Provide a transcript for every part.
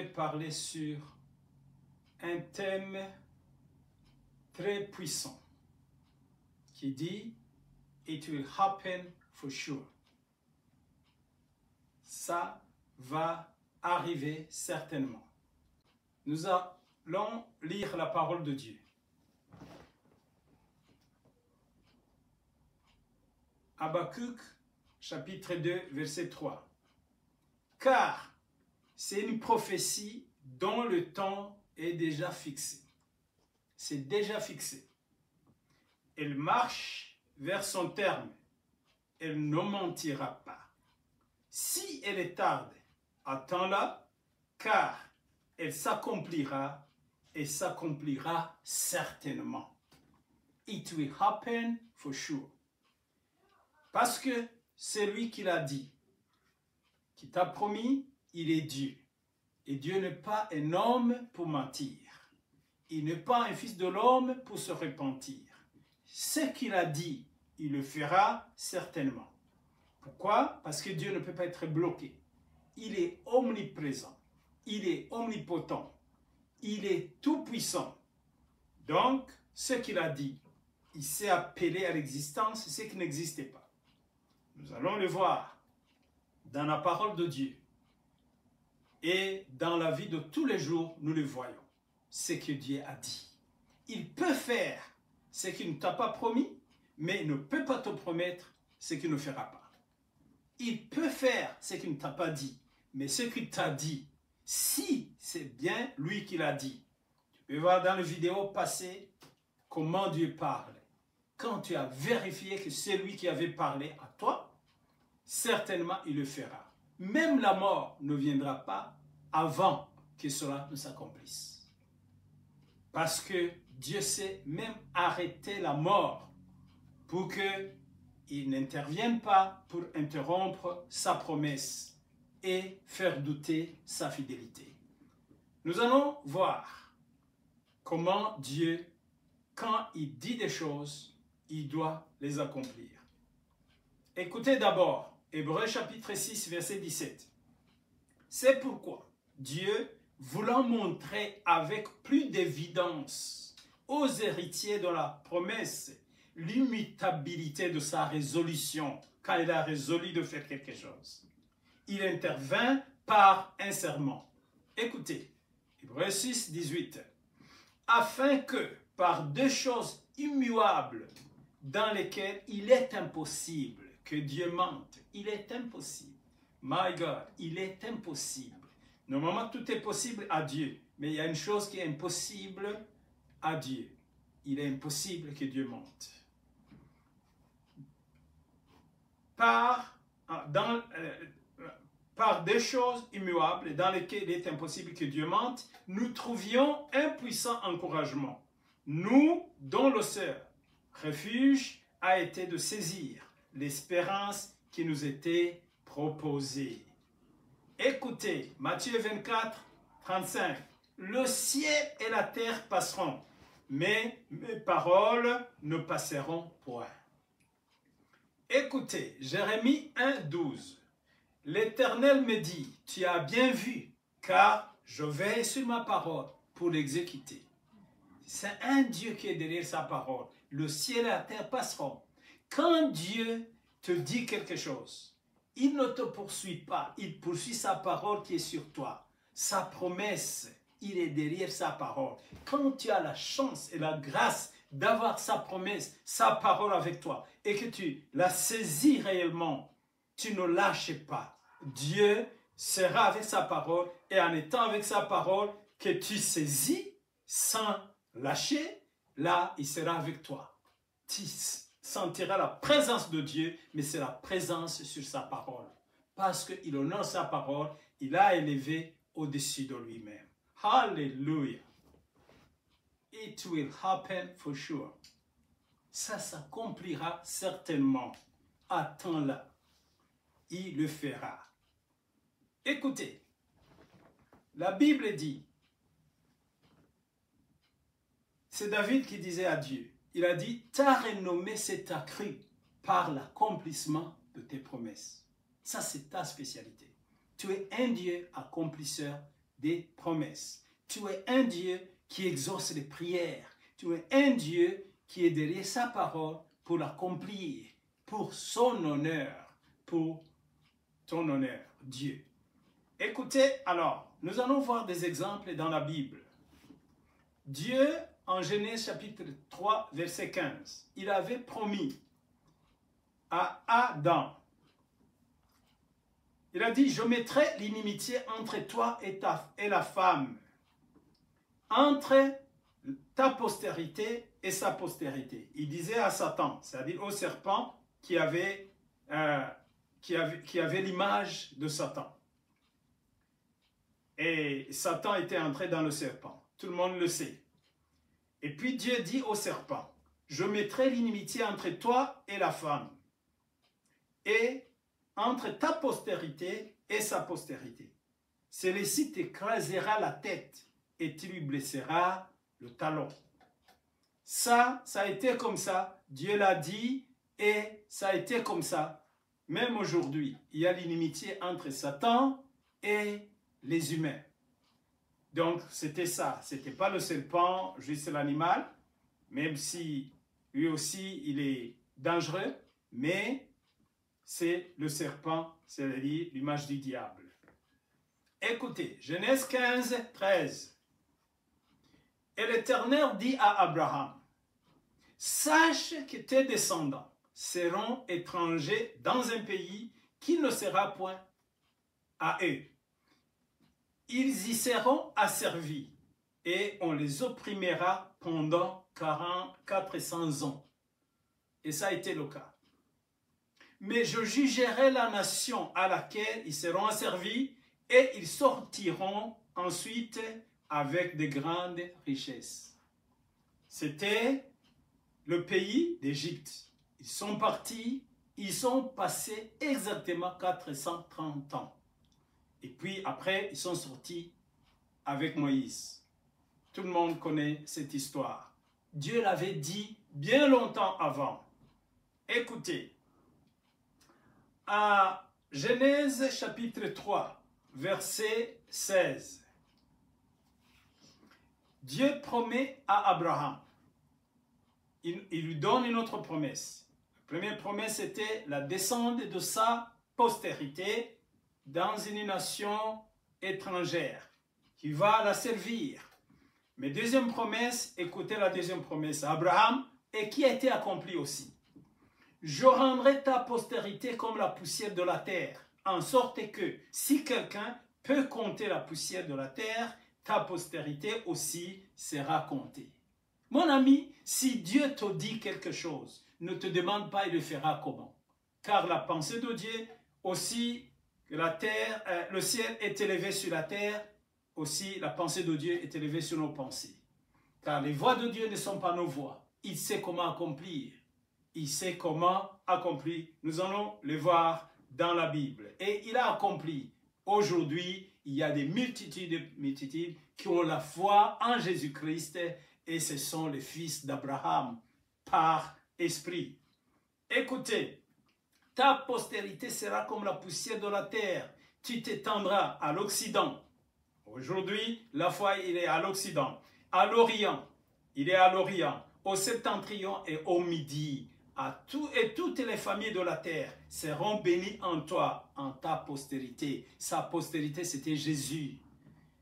j'aimerais parler sur un thème très puissant qui dit « It will happen for sure ». Ça va arriver certainement. Nous allons lire la parole de Dieu. Habakkuk, chapitre 2, verset 3. Car c'est une prophétie dont le temps est déjà fixé. C'est déjà fixé. Elle marche vers son terme. Elle ne mentira pas. Si elle est tarde, attends-la, car elle s'accomplira et s'accomplira certainement. It will happen for sure. Parce que c'est lui qui l'a dit, qui t'a promis, il est Dieu. Et Dieu n'est pas un homme pour mentir. Il n'est pas un fils de l'homme pour se repentir. Ce qu'il a dit, il le fera certainement. Pourquoi? Parce que Dieu ne peut pas être bloqué. Il est omniprésent. Il est omnipotent. Il est tout-puissant. Donc, ce qu'il a dit, il s'est appelé à l'existence ce qui n'existait pas. Nous allons le voir dans la parole de Dieu. Et dans la vie de tous les jours, nous le voyons. Ce que Dieu a dit. Il peut faire ce qu'il ne t'a pas promis, mais il ne peut pas te promettre ce qu'il ne fera pas. Il peut faire ce qu'il ne t'a pas dit, mais ce qu'il t'a dit, si c'est bien lui qui l'a dit. Tu peux voir dans la vidéo passée comment Dieu parle. Quand tu as vérifié que c'est lui qui avait parlé à toi, certainement il le fera. Même la mort ne viendra pas avant que cela ne s'accomplisse. Parce que Dieu sait même arrêter la mort pour qu'il n'intervienne pas pour interrompre sa promesse et faire douter sa fidélité. Nous allons voir comment Dieu, quand il dit des choses, il doit les accomplir. Écoutez d'abord Hébreux chapitre 6, verset 17. C'est pourquoi Dieu, voulant montrer avec plus d'évidence aux héritiers de la promesse l'immutabilité de sa résolution, quand il a résolu de faire quelque chose, il intervint par un serment. Écoutez, Hébreux 6, 18. Afin que, par deux choses immuables, dans lesquelles il est impossible que Dieu mente, il est impossible. My God, il est impossible. Normalement, tout est possible à Dieu, mais il y a une chose qui est impossible à Dieu. Il est impossible que Dieu mente. Par des choses immuables dans lesquelles il est impossible que Dieu mente, nous trouvions un puissant encouragement. Nous, dont le seul refuge a été de saisir l'espérance qui nous était proposée. Écoutez, Matthieu 24, 35. Le ciel et la terre passeront, mais mes paroles ne passeront point. Écoutez, Jérémie 1, 12. L'Éternel me dit, tu as bien vu, car je veille sur ma parole pour l'exécuter. C'est un Dieu qui est derrière sa parole. Le ciel et la terre passeront. Quand Dieu te dit quelque chose, il ne te poursuit pas, il poursuit sa parole qui est sur toi. Sa promesse, il est derrière sa parole. Quand tu as la chance et la grâce d'avoir sa promesse, sa parole avec toi, et que tu la saisis réellement, tu ne lâches pas. Dieu sera avec sa parole, et en étant avec sa parole, que tu saisis sans lâcher, là, il sera avec toi. Tu sentiras la présence de Dieu, mais c'est la présence sur sa parole. Parce qu'il honore sa parole, il a élevé au-dessus de lui-même. Alléluia. It will happen for sure. Ça s'accomplira certainement. Attends-la. Il le fera. Écoutez, la Bible dit, c'est David qui disait à Dieu, il a dit, ta renommée s'est accrue par l'accomplissement de tes promesses. Ça, c'est ta spécialité. Tu es un Dieu accomplisseur des promesses. Tu es un Dieu qui exauce les prières. Tu es un Dieu qui est derrière sa parole pour l'accomplir, pour son honneur, pour ton honneur, Dieu. Écoutez, alors, nous allons voir des exemples dans la Bible. Dieu, en Genèse chapitre 3, verset 15, il avait promis à Adam, il a dit, je mettrai l'inimitié entre toi et la femme, entre ta postérité et sa postérité. Il disait à Satan, c'est-à-dire au serpent qui avait l'image de Satan. Et Satan était entré dans le serpent. Tout le monde le sait. Et puis Dieu dit au serpent, je mettrai l'inimitié entre toi et la femme, et entre ta postérité et sa postérité. Celui-ci t'écrasera la tête et tu lui blesseras le talon. Ça a été comme ça. Dieu l'a dit et ça a été comme ça. Même aujourd'hui, il y a l'inimitié entre Satan et les humains. Donc, c'était ça. Ce n'était pas le serpent, juste l'animal, même si lui aussi, il est dangereux, mais c'est le serpent, c'est-à-dire l'image du diable. Écoutez, Genèse 15, 13. Et l'Éternel dit à Abraham, sache que tes descendants seront étrangers dans un pays qui ne sera point à eux. Ils y seront asservis et on les opprimera pendant 400 ans. Et ça a été le cas. Mais je jugerai la nation à laquelle ils seront asservis et ils sortiront ensuite avec de grandes richesses. C'était le pays d'Égypte. Ils sont partis, ils ont passé exactement 430 ans. Et puis après, ils sont sortis avec Moïse. Tout le monde connaît cette histoire. Dieu l'avait dit bien longtemps avant. Écoutez, à Genèse chapitre 3, verset 16, Dieu promet à Abraham, il lui donne une autre promesse. La première promesse était la descente de sa postérité dans une nation étrangère qui va la servir. Mais deuxième promesse, écoutez la deuxième promesse à Abraham et qui a été accomplie aussi. Je rendrai ta postérité comme la poussière de la terre, en sorte que si quelqu'un peut compter la poussière de la terre, ta postérité aussi sera comptée. Mon ami, si Dieu te dit quelque chose, ne te demande pas il le fera comment. Car la pensée de Dieu, aussi que la terre, le ciel est élevé sur la terre, aussi la pensée de Dieu est élevée sur nos pensées. Car les voies de Dieu ne sont pas nos voies. Il sait comment accomplir. Il sait comment accomplir. Nous allons le voir dans la Bible. Et il a accompli. Aujourd'hui, il y a des multitudes qui ont la foi en Jésus-Christ et ce sont les fils d'Abraham par esprit. Écoutez, ta postérité sera comme la poussière de la terre. Tu t'étendras à l'Occident. Aujourd'hui, la foi, il est à l'Occident. À l'Orient, il est à l'Orient. Au septentrion et au midi. Toutes les familles de la terre seront bénies en toi, en ta postérité. Sa postérité, c'était Jésus.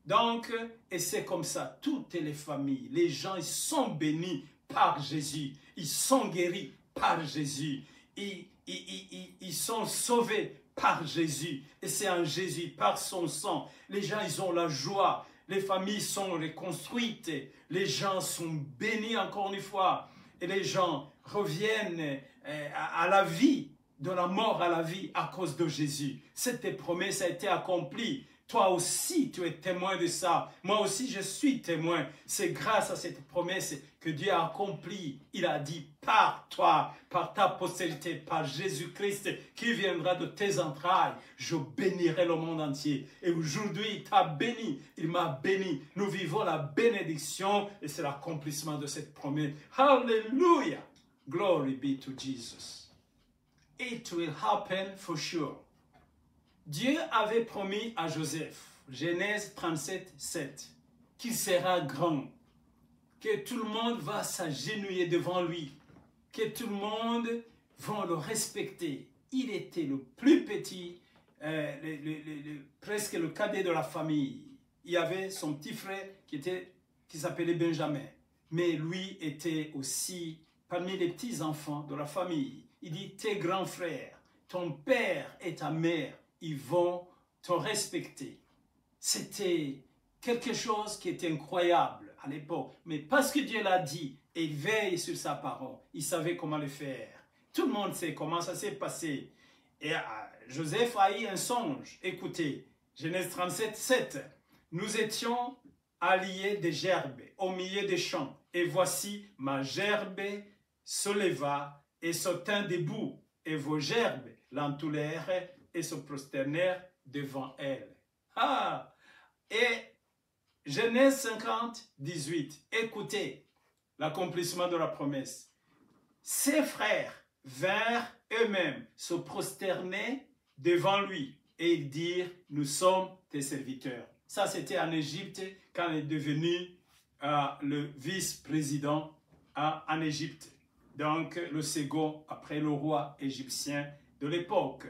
Donc, et c'est comme ça, toutes les familles, les gens, ils sont bénis par Jésus. Ils sont guéris par Jésus. Ils sont sauvés par Jésus. Et c'est en Jésus, par son sang. Les gens, ils ont la joie. Les familles sont reconstruites. Les gens sont bénis encore une fois. Et les gens reviennent à la vie, de la mort à la vie à cause de Jésus. Cette promesse a été accomplie. Toi aussi, tu es témoin de ça. Moi aussi, je suis témoin. C'est grâce à cette promesse que Dieu a accompli. Il a dit, par toi, par ta postérité, par Jésus-Christ, qui viendra de tes entrailles, je bénirai le monde entier. Et aujourd'hui, il t'a béni. Il m'a béni. Nous vivons la bénédiction et c'est l'accomplissement de cette promesse. Hallelujah! Glory be to Jesus. It will happen for sure. Dieu avait promis à Joseph, Genèse 37, 7, qu'il sera grand, que tout le monde va s'agenouiller devant lui, que tout le monde va le respecter. Il était le plus petit, presque le cadet de la famille. Il y avait son petit frère qui s'appelait Benjamin, mais lui était aussi parmi les petits-enfants de la famille. Il dit, tes grands frères, ton père et ta mère, ils vont te respecter. C'était quelque chose qui était incroyable à l'époque. Mais parce que Dieu l'a dit et il veille sur sa parole, il savait comment le faire. Tout le monde sait comment ça s'est passé. Et Joseph a eu un songe. Écoutez, Genèse 37, 7. Nous étions alliés des gerbes au milieu des champs. Et voici ma gerbe se leva et se tint debout. Et vos gerbes l'entourèrent et se prosternèrent devant elle. Ah! Et Genèse 50, 18. Écoutez l'accomplissement de la promesse. Ses frères vinrent eux-mêmes se prosterner devant lui et ils dirent, nous sommes tes serviteurs. Ça, c'était en Égypte quand il est devenu le vice-président en Égypte. Donc, le second après le roi égyptien de l'époque.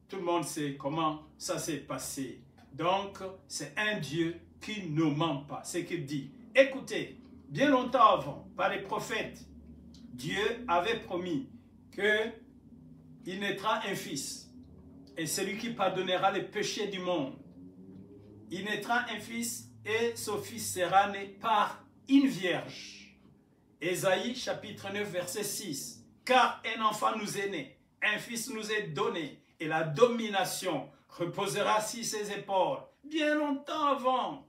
Tout le monde sait comment ça s'est passé. Donc, c'est un Dieu qui ne ment pas. C'est qu'il dit. Écoutez, bien longtemps avant, par les prophètes, Dieu avait promis qu'il naîtra un fils. Et celui qui pardonnera les péchés du monde. Il naîtra un fils et ce fils sera né par une vierge. Ésaïe chapitre 9 verset 6. Car un enfant nous est né, un fils nous est donné et la domination reposera sur ses épaules. Bien longtemps avant,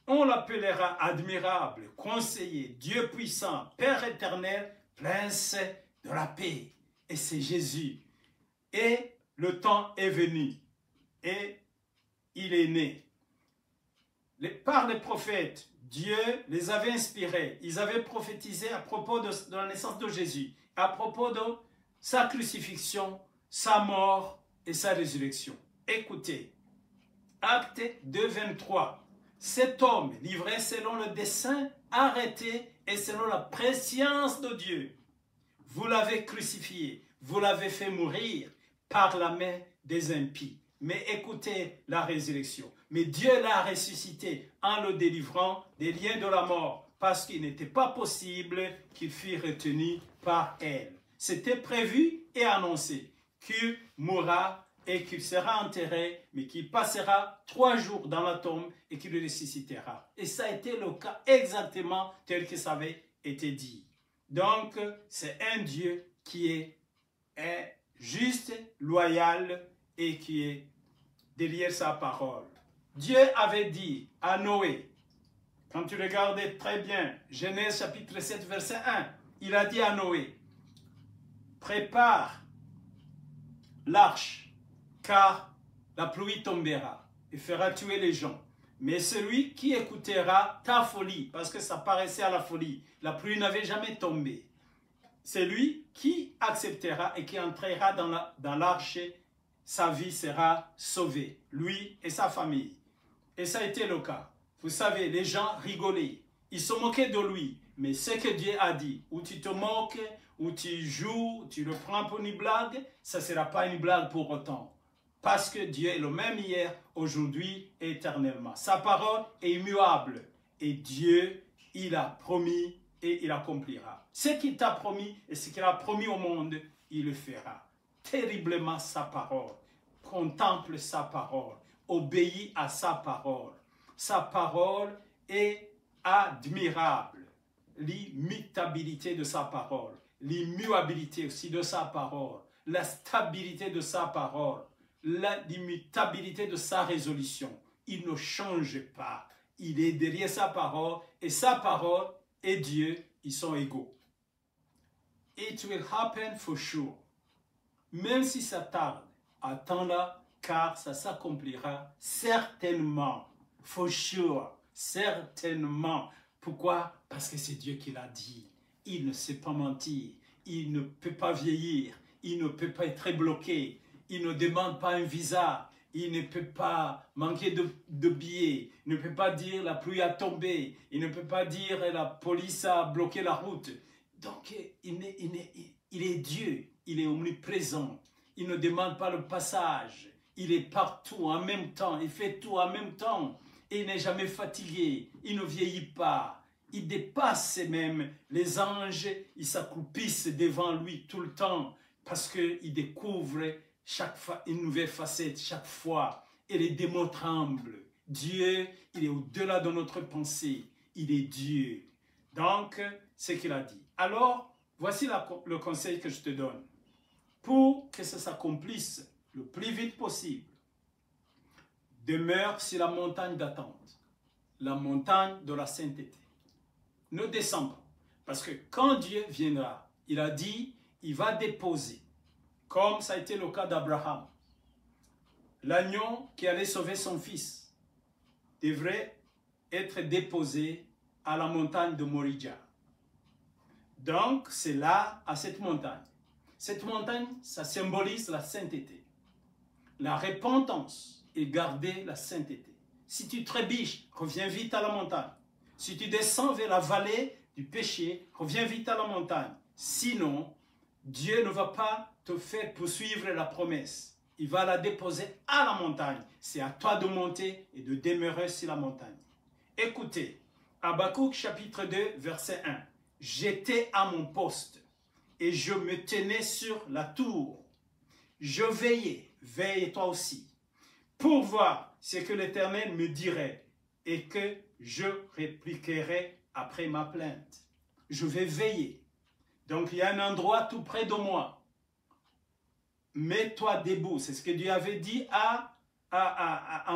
on l'appellera admirable, conseiller, Dieu puissant, Père éternel, prince de la paix. Et c'est Jésus. Et le temps est venu et il est né. Par les prophètes, Dieu les avait inspirés. Ils avaient prophétisé à propos de la naissance de Jésus, à propos de sa crucifixion, sa mort et sa résurrection. Écoutez, Acte 2, 23. Cet homme, livré selon le dessein, arrêté et selon la prescience de Dieu, vous l'avez crucifié, vous l'avez fait mourir par la main des impies. Mais écoutez la résurrection. Mais Dieu l'a ressuscité en le délivrant des liens de la mort, parce qu'il n'était pas possible qu'il fût retenu par elle. C'était prévu et annoncé qu'il mourra et qu'il sera enterré, mais qu'il passera 3 jours dans la tombe et qu'il ressuscitera. Et ça a été le cas exactement tel que ça avait été dit. Donc, c'est un Dieu qui est juste, loyal et qui est derrière sa parole. Dieu avait dit à Noé, quand tu regardais très bien, Genèse chapitre 7, verset 1, il a dit à Noé, prépare l'arche, car la pluie tombera et fera tuer les gens. Mais celui qui écoutera ta folie, parce que ça paraissait à la folie, la pluie n'avait jamais tombé, c'est lui qui acceptera et qui entrera dans l'arche, sa vie sera sauvée, lui et sa famille. Et ça a été le cas. Vous savez, les gens rigolaient, ils se moquaient de lui, mais ce que Dieu a dit, ou tu te moques, ou tu joues, tu le prends pour une blague, ça ne sera pas une blague pour autant. Parce que Dieu est le même hier, aujourd'hui et éternellement. Sa parole est immuable. Et Dieu, il a promis et il accomplira. Ce qu'il t'a promis et ce qu'il a promis au monde, il le fera. Terriblement sa parole. Contemple sa parole. Obéis à sa parole. Sa parole est admirable. L'immutabilité de sa parole. L'immuabilité aussi de sa parole. La stabilité de sa parole. L'immutabilité de sa résolution. Il ne change pas. Il est derrière sa parole et sa parole et Dieu, ils sont égaux. It will happen for sure. Même si ça tarde, attends-la car ça s'accomplira certainement. For sure. Certainement. Pourquoi? Parce que c'est Dieu qui l'a dit. Il ne sait pas mentir. Il ne peut pas vieillir. Il ne peut pas être bloqué. Il ne demande pas un visa. il ne peut pas manquer de billets, il ne peut pas dire la pluie a tombé, il ne peut pas dire la police a bloqué la route. Donc il est Dieu, il est omniprésent, il ne demande pas le passage, il est partout en même temps, il fait tout en même temps, et il n'est jamais fatigué, il ne vieillit pas, il dépasse même les anges, ils s'accroupissent devant lui tout le temps, parce qu'il découvre chaque fois une nouvelle facette, chaque fois, et les démons tremblent. Dieu, il est au-delà de notre pensée, il est Dieu. Donc, c'est ce qu'il a dit. Alors, voici le conseil que je te donne. Pour que ça s'accomplisse le plus vite possible, demeure sur la montagne d'attente, la montagne de la sainteté. Ne descends pas, parce que quand Dieu viendra, il a dit, il va déposer, comme ça a été le cas d'Abraham, l'agneau qui allait sauver son fils devrait être déposé à la montagne de Moria. Donc, c'est là, à cette montagne. Cette montagne, ça symbolise la sainteté, la repentance et garder la sainteté. Si tu trébuches, reviens vite à la montagne. Si tu descends vers la vallée du péché, reviens vite à la montagne. Sinon, Dieu ne va pas te faire poursuivre la promesse. Il va la déposer à la montagne. C'est à toi de monter et de demeurer sur la montagne. Écoutez, Habakkuk chapitre 2, verset 1. J'étais à mon poste et je me tenais sur la tour. Je veillais, veille toi aussi, pour voir ce que l'Éternel me dirait et que je répliquerai après ma plainte. Je vais veiller. Donc il y a un endroit tout près de moi. Mets-toi debout. C'est ce que Dieu avait dit à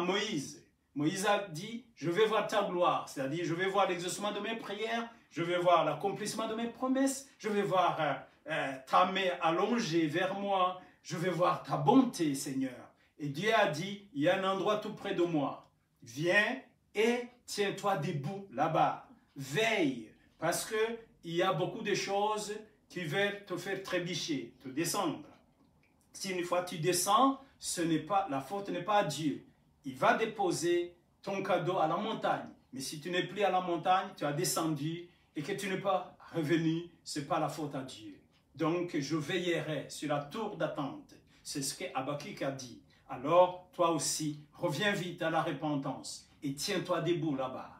Moïse. Moïse a dit, je vais voir ta gloire. C'est-à-dire, je vais voir l'exaucement de mes prières, je vais voir l'accomplissement de mes promesses, je vais voir ta main allongée vers moi, je vais voir ta bonté, Seigneur. Et Dieu a dit, il y a un endroit tout près de moi. Viens et tiens-toi debout là-bas. Veille, parce qu'il y a beaucoup de choses qui veulent te faire trébucher, te descendre. Si une fois tu descends, la faute n'est pas à Dieu. Il va déposer ton cadeau à la montagne. Mais si tu n'es plus à la montagne, tu as descendu et que tu n'es pas revenu, ce n'est pas la faute à Dieu. Donc, je veillerai sur la tour d'attente. C'est ce que Habakkuk a dit. Alors, toi aussi, reviens vite à la repentance et tiens-toi debout là-bas.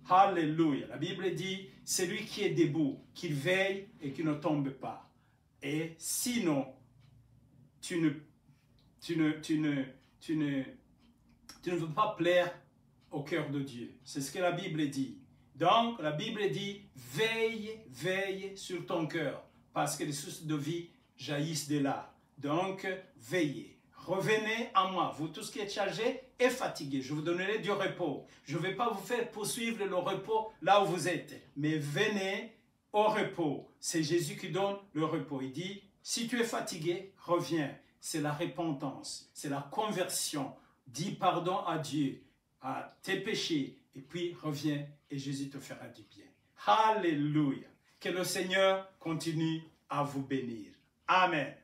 Alléluia. La Bible dit, c'est lui qui est debout, qu'il veille et qui ne tombe pas. Et sinon, tu ne veux pas plaire au cœur de Dieu. C'est ce que la Bible dit. Donc, la Bible dit, veille, veille sur ton cœur, parce que les sources de vie jaillissent de là. Donc, veillez. Revenez à moi, vous tous qui êtes chargés et fatigués. Je vous donnerai du repos. Je ne vais pas vous faire poursuivre le repos là où vous êtes, mais venez au repos. C'est Jésus qui donne le repos. Il dit, si tu es fatigué, reviens. C'est la repentance, c'est la conversion. Dis pardon à Dieu, à tes péchés, et puis reviens et Jésus te fera du bien. Alléluia. Que le Seigneur continue à vous bénir. Amen.